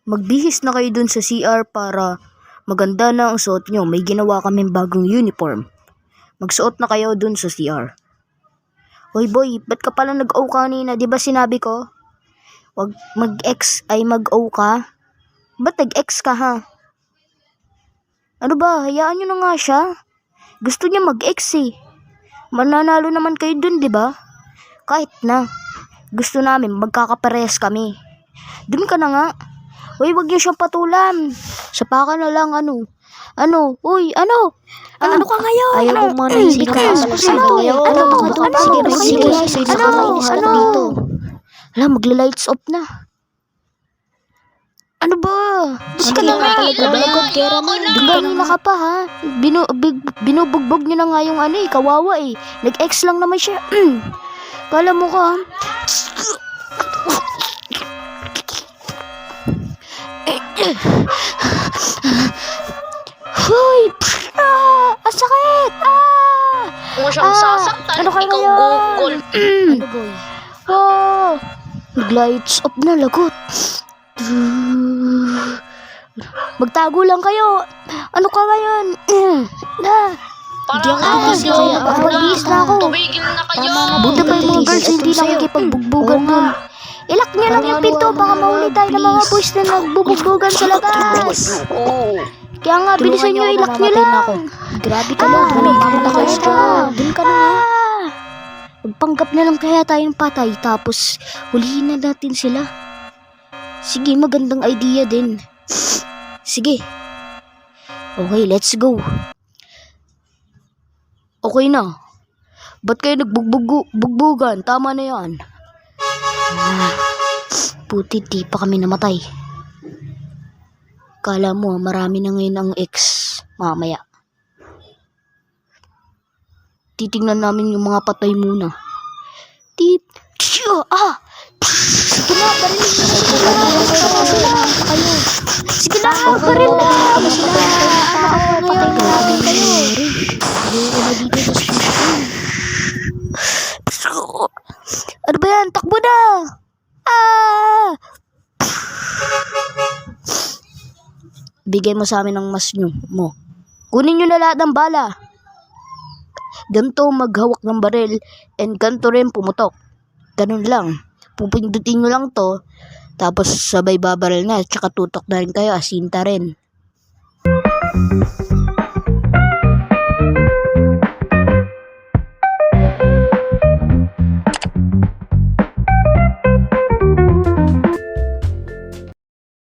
Magbihis na kayo dun sa CR para maganda na ang suot nyo. May ginawa kaming bagong uniform. Magsuot na kayo dun sa CR. Hoy boy, ba't ka pala nag-O kanina? Diba sinabi ko? Wag mag-X ay mag-O ka? Ba't nag-X ka ha? Ano ba? Hayaan nyo na nga siya. Gusto niya mag-X eh. Mananalo naman kayo dun, diba? Kahit na. Gusto namin magkakaparehas kami. Dun ka na nga. Uy, wag niyo siyang patulan. Sapa na lang, ano? Uy, ano? Ano ka ngayon? Ayaw mo man ay sinapasok sa ito. Ayaw ko lang mga doon. Sige, nakakainis ka dito. Alam, magla-lights off na. Ano ba? Bus ka na nga. Di kanina ka pa ha. Binubugbog niyo na nga yung ano eh, kawawa eh. Nag-X lang naman siya. Kala mo ka. Hoy! Ang sakit! Kung siyang sasaktan, Ano kayo ikaw ngayon? gugol. Ano boy? Nag-lights up na, lagot. Magtago lang kayo. Ano ka ngayon? Parang Hindi ako ayaw. magbihis na ako. Tumigil na kayo. Buti pa yung mga girls hindi nakikipagbugbuggan dun. Ilak niya lang yung pinto, baka mahuli tayo ng mga boys na nagbubugbugan sa labas. Kaya nga, bilisan nyo, ilak nyo lang. Grabe ka lang. Nakalis ka. Dun ka na. Magpanggap na lang kaya tayong patay, tapos hulihin na natin sila. Sige, magandang idea din. Sige. Okay, let's go. Okay na. Ba't kayo nagbugbugan? Tama na yan. Puti, di pa kami namatay. Kala mo, marami na ngayon ang ex mamaya. Titingnan namin yung mga patay muna. Sige na, barinig na kayo. Sige na, baril na. Ano ba yan? Takbo na! Bigay mo sa amin ang mas nyo mo. Kunin nyo na lahat ng bala. Ganto maghawak ng baril and ganto rin pumutok. Ganun lang. Pupindutin nyo lang to. Tapos sabay babaril na. Tsaka tutok na rin kayo. Asinta rin.